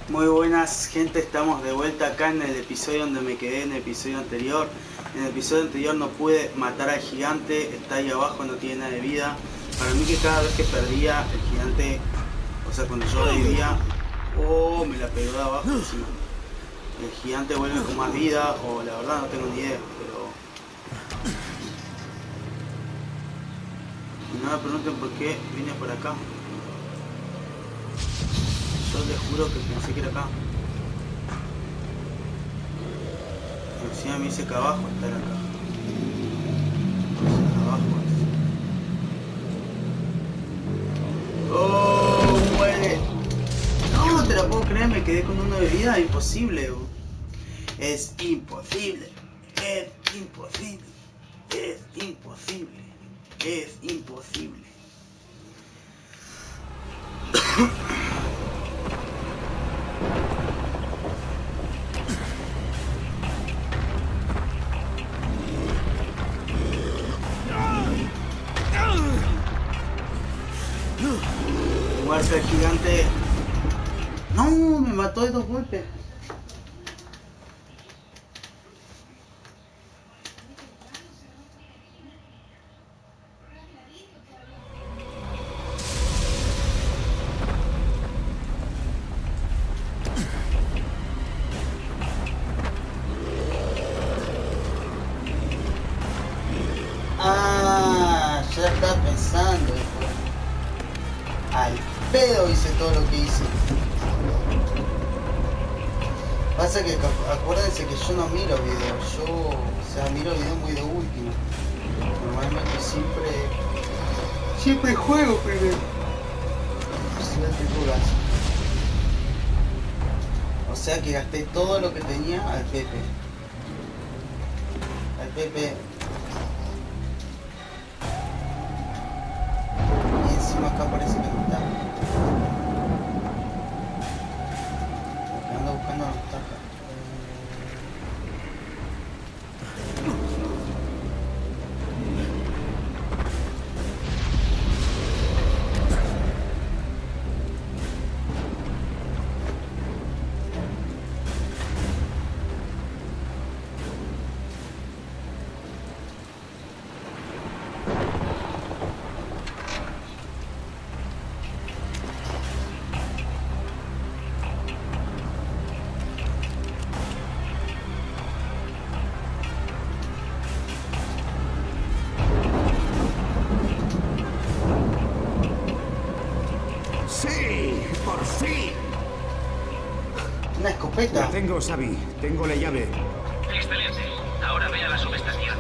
Muy buenas gente, estamos de vuelta acá en el episodio donde me quedé en el episodio anterior. En el episodio anterior no pude matar al gigante, está ahí abajo, no tiene nada de vida. Para mí que cada vez que perdía el gigante, o sea cuando yo revivía, me la pegó de abajo encima. El gigante vuelve con más vida, o la verdad no tengo ni idea, pero... Y no me pregunten por qué vine por acá. Yo les juro que pensé que era acá. Encima me dice que abajo está la caja. Abajo es. ¡Oh! ¡Muere! No, te la puedo creer, me quedé con uno de vida. Imposible. Es imposible. Es imposible. Es imposible. Es imposible. Muerte el gigante. No, me mató de 2 golpes. Ah, ya estaba pensando. Al pedo hice todo lo que hice. Pasa que acuérdense que yo no miro videos, yo, miro videos muy de último. Normalmente siempre juego primero. O sea que gasté todo lo que tenía al Pepe. Al Pepe. Y encima acá parece que no está. Porque ando buscando la ventaja. Una escopeta. La tengo, Xavi. Tengo la llave. Excelente. Ahora ve a la subestación.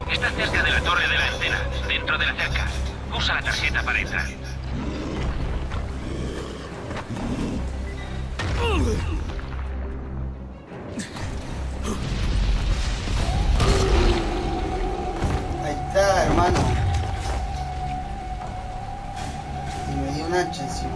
Estás cerca de la torre de la antena, dentro de la cerca. Usa la tarjeta para entrar. Ahí está, hermano. Y me dio un hacha encima.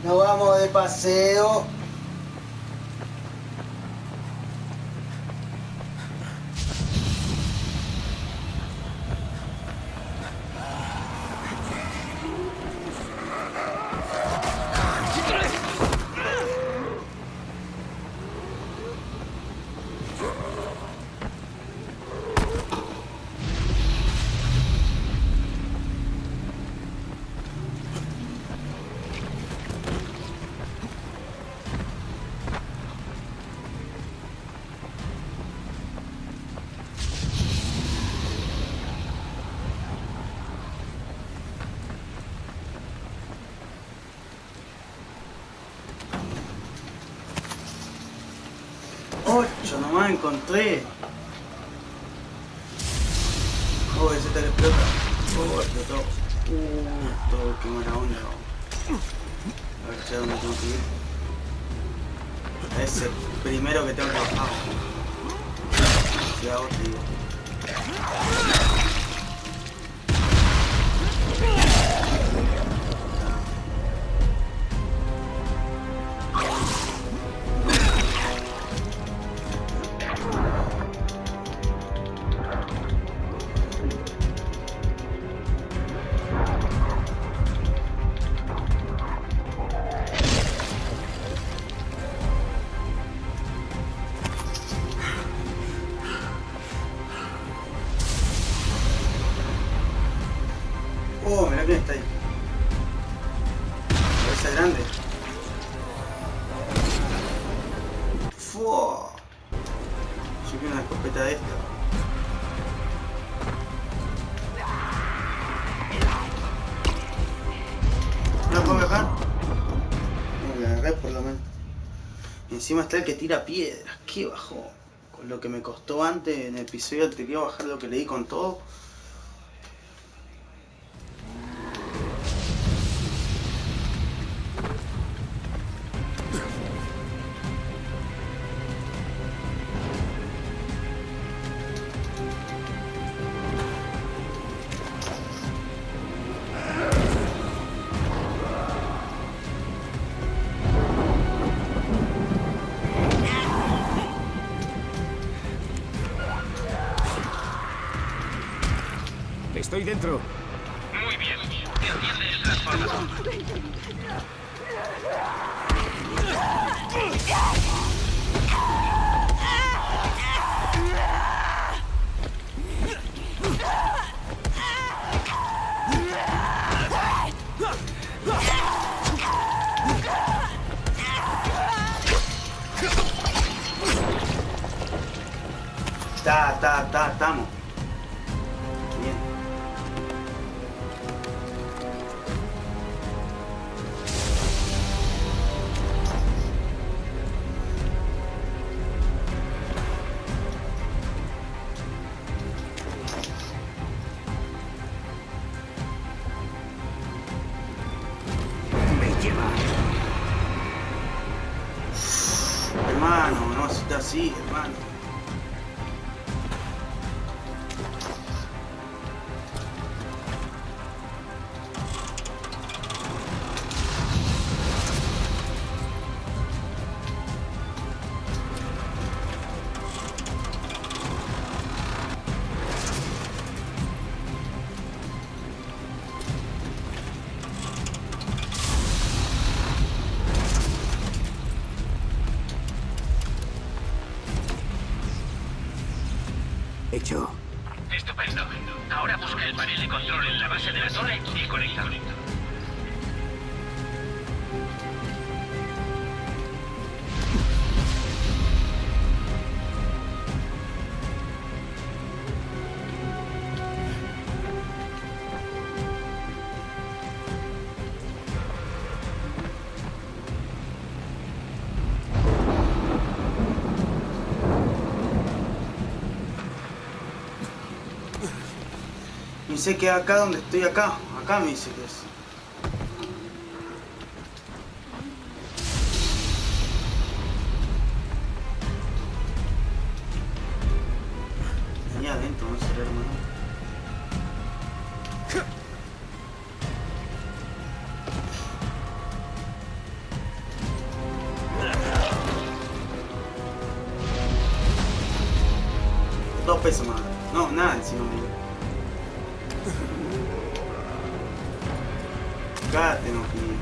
Nos vamos de paseo. Ocho nomás encontré. Oh, ese tal explota. Oh, explotó. Todo, qué mala onda. A ver ya dónde tengo que ir. Ese primero que tengo que bajar. Si hago, te digo. Oh, mirá quién está ahí. Cabeza grande. ¡Fua! Yo quiero una escopeta de esta. ¿No la puedo bajar? No, la agarré por lo menos. Y encima está el que tira piedras. ¿Qué bajó? Con lo que me costó antes en el episodio anterior bajar lo que le di con todo. Estoy dentro. Muy bien. Enciende el transformador. Estamos. Bien. Me lleva. Hermano, no se está así, hermano. Hecho. Estupendo. Ahora busca el panel de control en la base de la torre y conéctalo. Me dice que acá donde estoy acá me dice que es. Venía adentro, no sé, hermano. rompe esa madre. No, nada encima mío. Acá tengo que ir.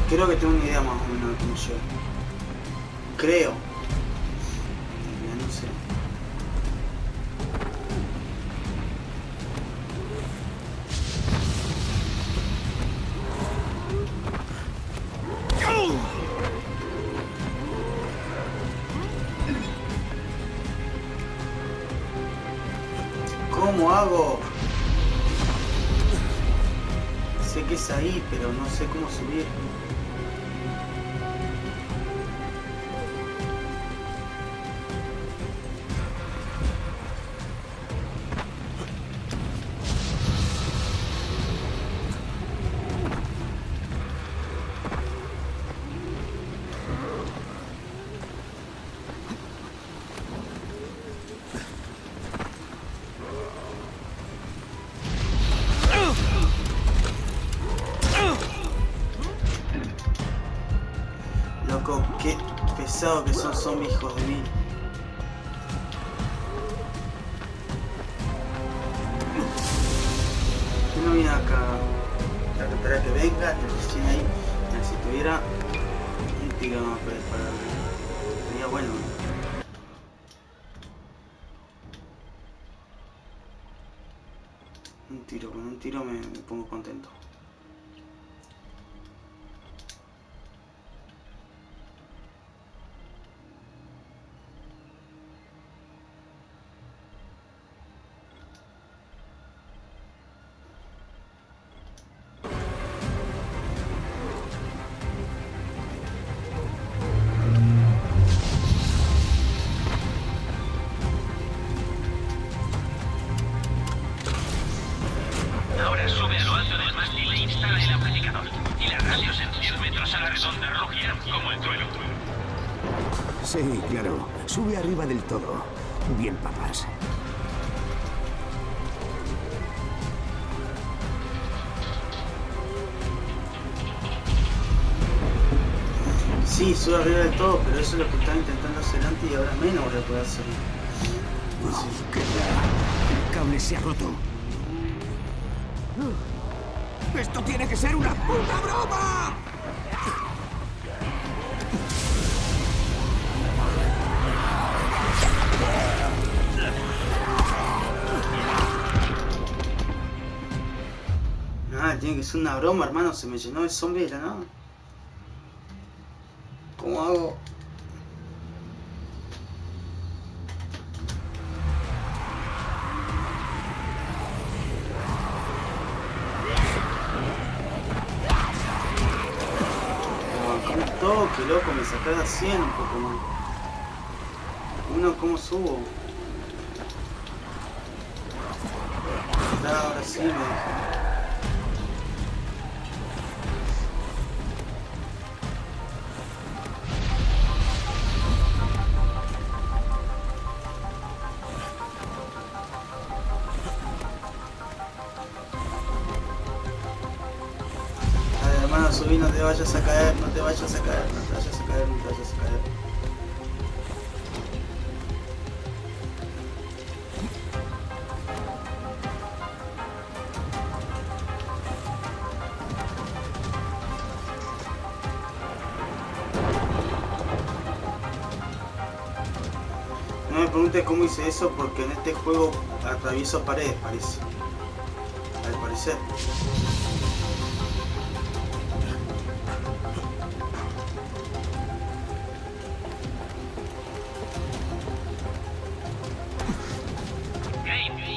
Creo que tengo una idea más o menos de cómo llego. Creo. Ya no sé. ¿Cómo hago? Sé que es ahí, pero no sé cómo subir. Loco, qué pesado que son zombies, hijos de mí. ¿Qué no viene acá? Tengo que esperar que venga, recién ahí. Si tuviera un tiro más para dispararle, sería bueno. Un tiro, con un tiro me pongo contento. Ahora sube a lo alto del mástil e instala el amplificador. Y las radios en 10 metros a la redonda rugirán como el trueno. Sí, claro. Sube arriba del todo. Bien, papás. Sí, sube arriba del todo, pero eso es lo que estaba intentando hacer antes y ahora menos voy a poder hacer. Oh, qué raro. El cable se ha roto. ¡Esto tiene que ser una puta broma! Ah, tiene que ser una broma, hermano. Se me llenó de zombies de la nada. ¿Cómo hago? Que loco, me sacás a 100 un poco más. Uno, ¿cómo subo? Ahora sí me deja. Hermano, subí, no te vayas a caer, no te vayas a caer, no te vayas a caer, no te vayas a caer. No me preguntes cómo hice eso porque en este juego atravieso paredes, parece. Al parecer.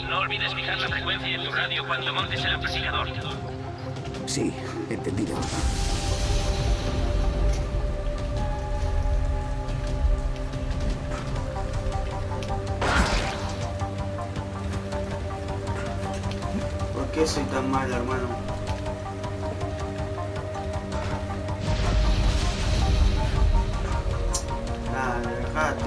No olvides fijar la frecuencia en tu radio cuando montes el amplificador. Sí, entendido. qué soy tan malo, hermano? Dale, dejate.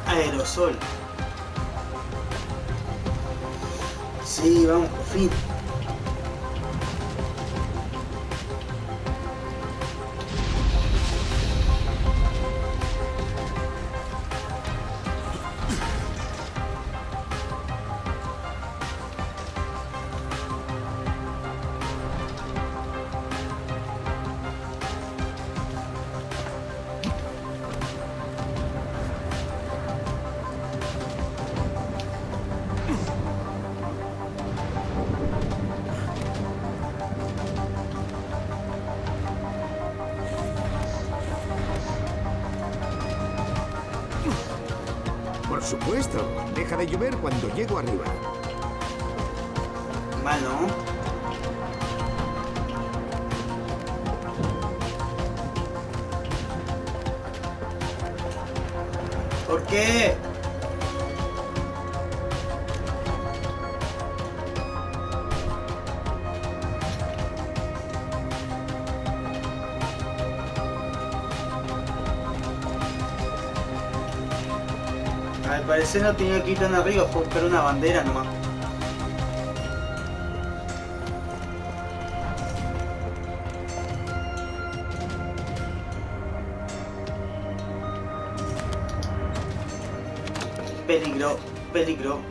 Aerosol. Sí, vamos, por fin. Por supuesto. Deja de llover cuando llego arriba. Malo. ¿Por qué? Al parecer no tenía que ir tan arriba, fue buscar una bandera nomás. Peligro, peligro.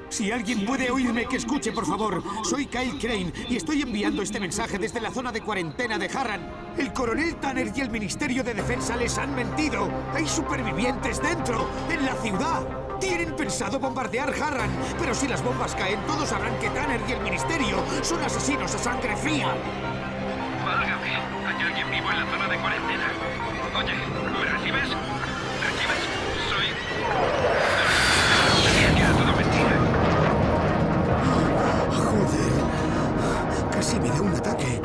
Si alguien puede oírme, que escuche, por favor. Soy Kyle Crane y estoy enviando este mensaje desde la zona de cuarentena de Harran. El coronel Tanner y el Ministerio de Defensa les han mentido. Hay supervivientes dentro, en la ciudad. Tienen pensado bombardear Harran, pero si las bombas caen, todos sabrán que Tanner y el Ministerio son asesinos a sangre fría. Válgame, hay alguien vivo en la zona de cuarentena. Oye, ¿me recibes? ¿Recibes? Soy... Sabía que era todo mentira. Joder, casi me da un ataque.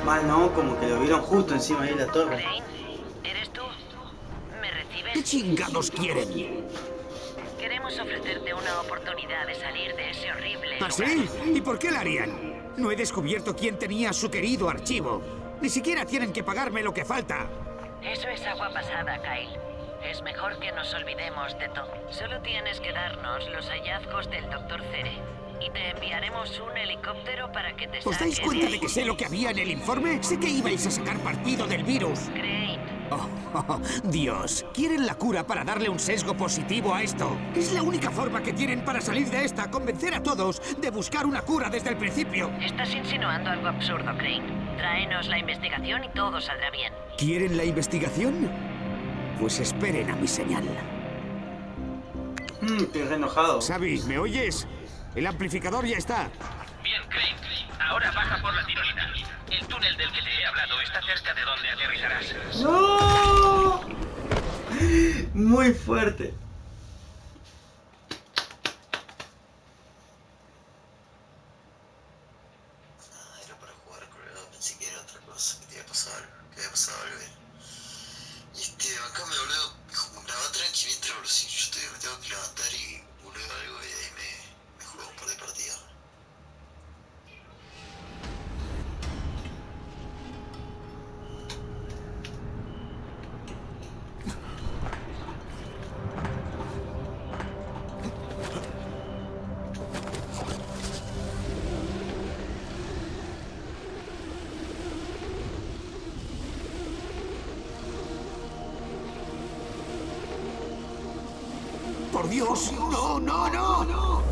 Mal, no, como que lo vieron justo encima de la torre. Crane, ¿eres tú? ¿Me recibes? ¿Qué chingados quieren? Queremos ofrecerte una oportunidad de salir de ese horrible ¿Ah, lugar. sí? ¿Y por qué la harían? No he descubierto quién tenía su querido archivo. Ni siquiera tienen que pagarme lo que falta. Eso es agua pasada, Kyle. Es mejor que nos olvidemos de todo. Solo tienes que darnos los hallazgos del Dr. Cere. Y te enviaremos un helicóptero para que te ¿Os dais saque cuenta de de ahí. que sé lo que había en el informe? Sé que ibais a sacar partido del virus. Crane, Dios, quieren la cura para darle un sesgo positivo a esto. Es la única forma que tienen para salir de esta, convencer a todos de buscar una cura desde el principio. estás insinuando algo absurdo, Crane. Tráenos la investigación y todo saldrá bien. ¿Quieren la investigación? Pues esperen a mi señal. Estoy re enojado. Xavi, ¿me oyes? El amplificador ya está. Bien, Crane. Ahora baja por la tirolina. El túnel del que te he hablado está cerca de donde aterrizarás. ¡No! Muy fuerte. Era para jugar con el pensé que era otra cosa, que te había pasado algo, que había pasado algo bien. Y acá me boludo, grababa tranquilito, boludo, si yo me tengo que levantar y boludo algo y ahí me juego un par de partidas. por Dios! ¡No, no, no, no!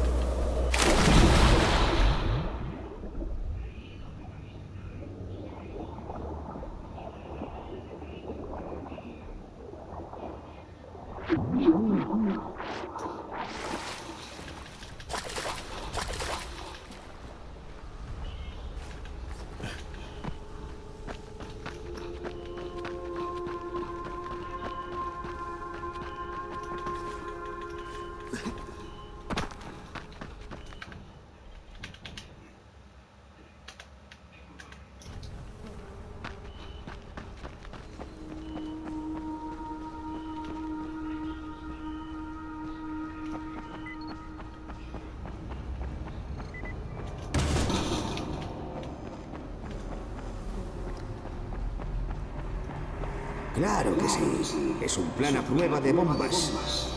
Claro que sí. Es un plan a prueba de bombas.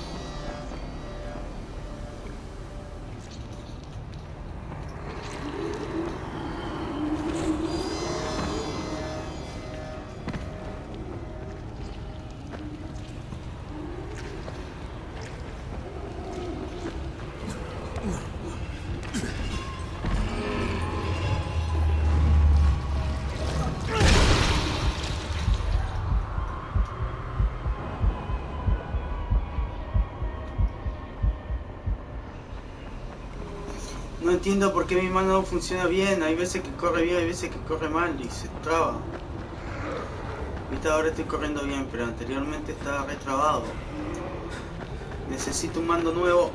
No entiendo por qué mi mano no funciona bien. Hay veces que corre bien, hay veces que corre mal y se traba. Ahorita ahora estoy corriendo bien, pero anteriormente estaba retrabado. Necesito un mando nuevo.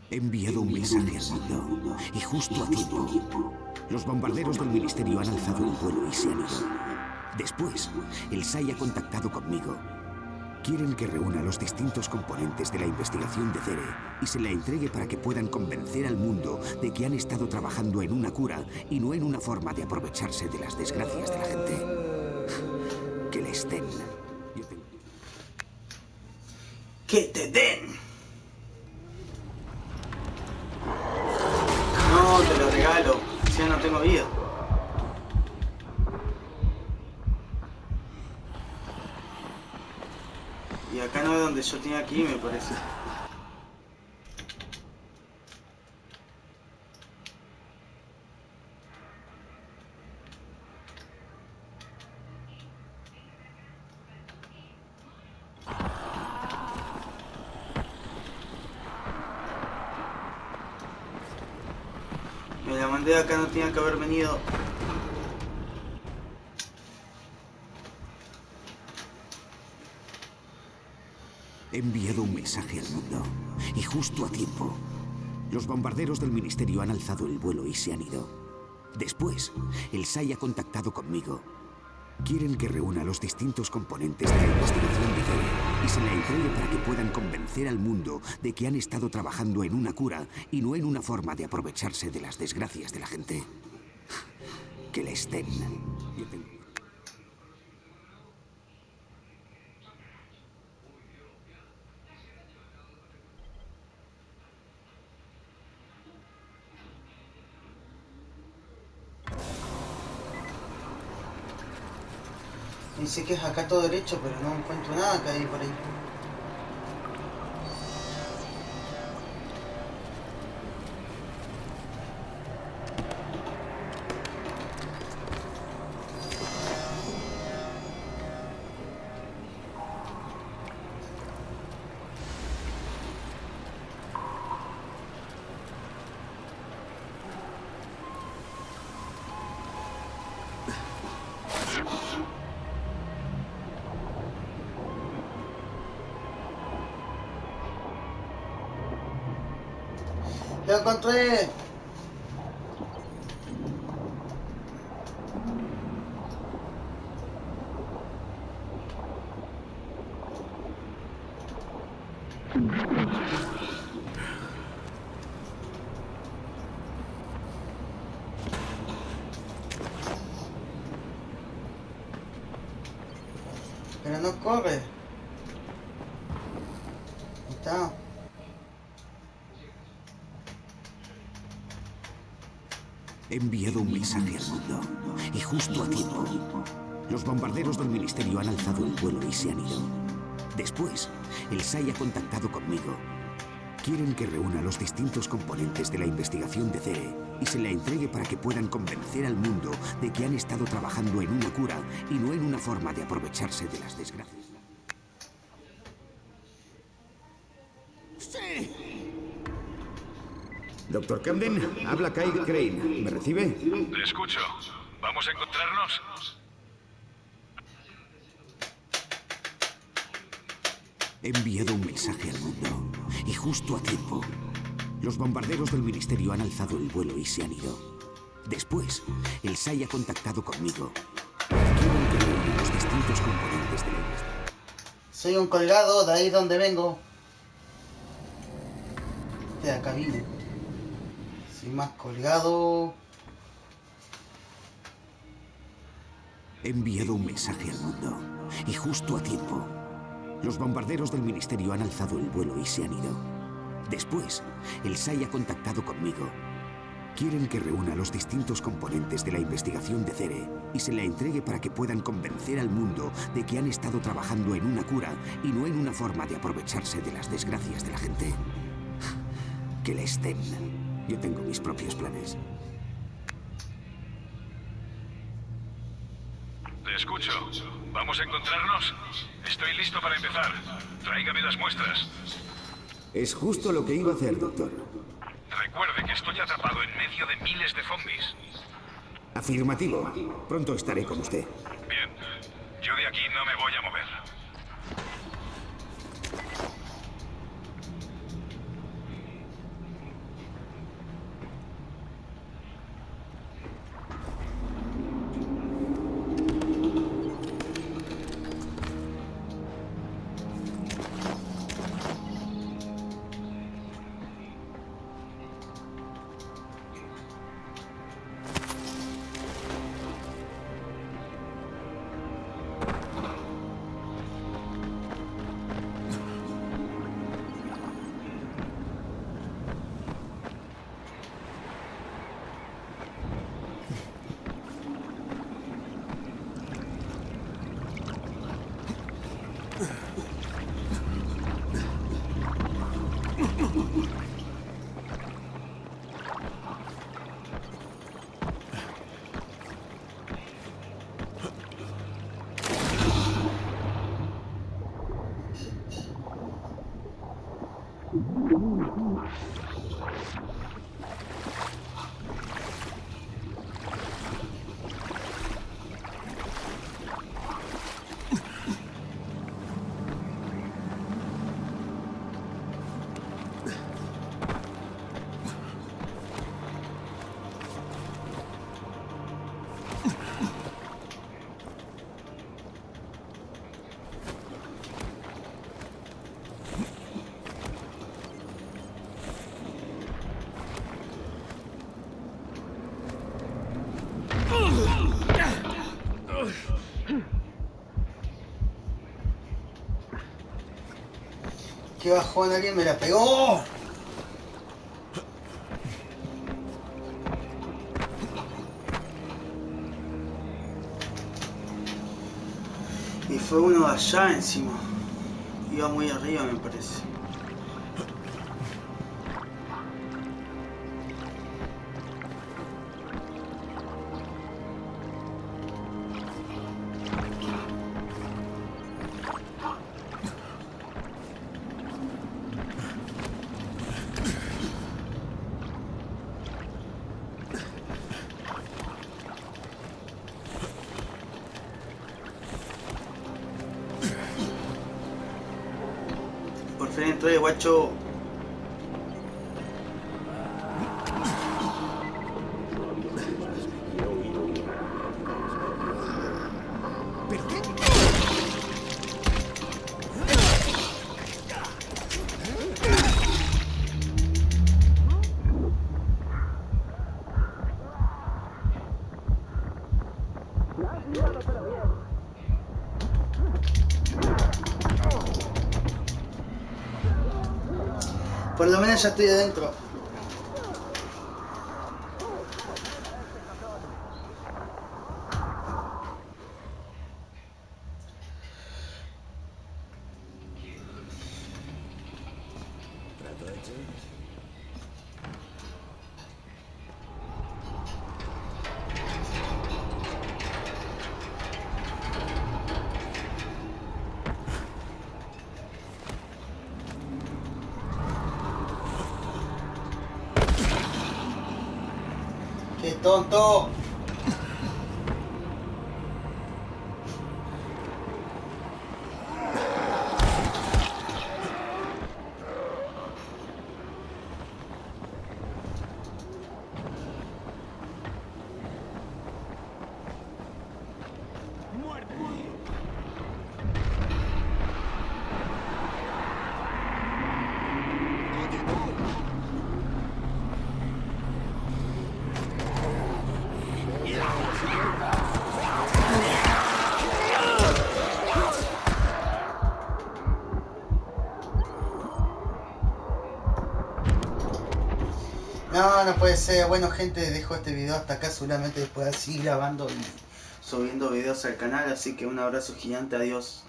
He enviado un mensaje al mundo, y justo a tiempo. Los bombarderos del Ministerio han alzado el vuelo y se han ido. Después, el SAI ha contactado conmigo. Quieren que reúna los distintos componentes de la investigación de Cere y se la entregue para que puedan convencer al mundo de que han estado trabajando en una cura y no en una forma de aprovecharse de las desgracias de la gente. Que les den. ¡Que te den! No, te lo regalo. Ya no tengo vida. Y acá no es donde yo tenía que ir, me parece. Me la mandé acá, no tenía que haber venido. He enviado un mensaje al mundo, y justo a tiempo. Los bombarderos del Ministerio han alzado el vuelo y se han ido. Después, el SAI ha contactado conmigo. Quieren que reúna los distintos componentes de la investigación de Cere y se la entregue para que puedan convencer al mundo de que han estado trabajando en una cura y no en una forma de aprovecharse de las desgracias de la gente. Que les den. Dice que es acá todo derecho, pero no encuentro nada que hay por ahí. ¡Lo encontré! Pero no corre. Ahí está. He enviado un mensaje al mundo, y justo a tiempo. Los bombarderos del ministerio han alzado el vuelo y se han ido. Después, el SAI ha contactado conmigo. Quieren que reúna los distintos componentes de la investigación de CERE y se la entregue para que puedan convencer al mundo de que han estado trabajando en una cura y no en una forma de aprovecharse de las desgracias. ¡Sí! Doctor Camden, habla Kyle Crane. ¿Me recibe? Le escucho. ¿Vamos a encontrarnos? He enviado un mensaje al mundo, y justo a tiempo. Los bombarderos del ministerio han alzado el vuelo y se han ido. Después, el SAI ha contactado conmigo. Quieren que reúna los distintos componentes de la investigación. Soy un colgado, de ahí donde vengo. De acá vine. Soy más colgado. He enviado un mensaje al mundo, y justo a tiempo. Los bombarderos del ministerio han alzado el vuelo y se han ido. Después, el SAI ha contactado conmigo. Quieren que reúna los distintos componentes de la investigación de CERE y se la entregue para que puedan convencer al mundo de que han estado trabajando en una cura y no en una forma de aprovecharse de las desgracias de la gente. Que les den. Yo tengo mis propios planes. Le escucho. ¿Vamos a encontrarnos? Estoy listo para empezar. Tráigame las muestras. Es justo lo que iba a hacer, doctor. Recuerde que estoy atrapado en medio de miles de zombies. Afirmativo. Pronto estaré con usted. Bien. Yo de aquí no me voy a mover. ¡Qué bajón! Alguien me la pegó. Y fue uno de allá encima. Iba muy arriba, me parece. Por fin entré, guacho. ¿Pero qué? Por lo menos ya estoy adentro. ¡Qué tonto! No, no puede ser. Bueno, gente, dejo este video hasta acá. Seguramente después seguir grabando y subiendo videos al canal. Así que un abrazo gigante. Adiós.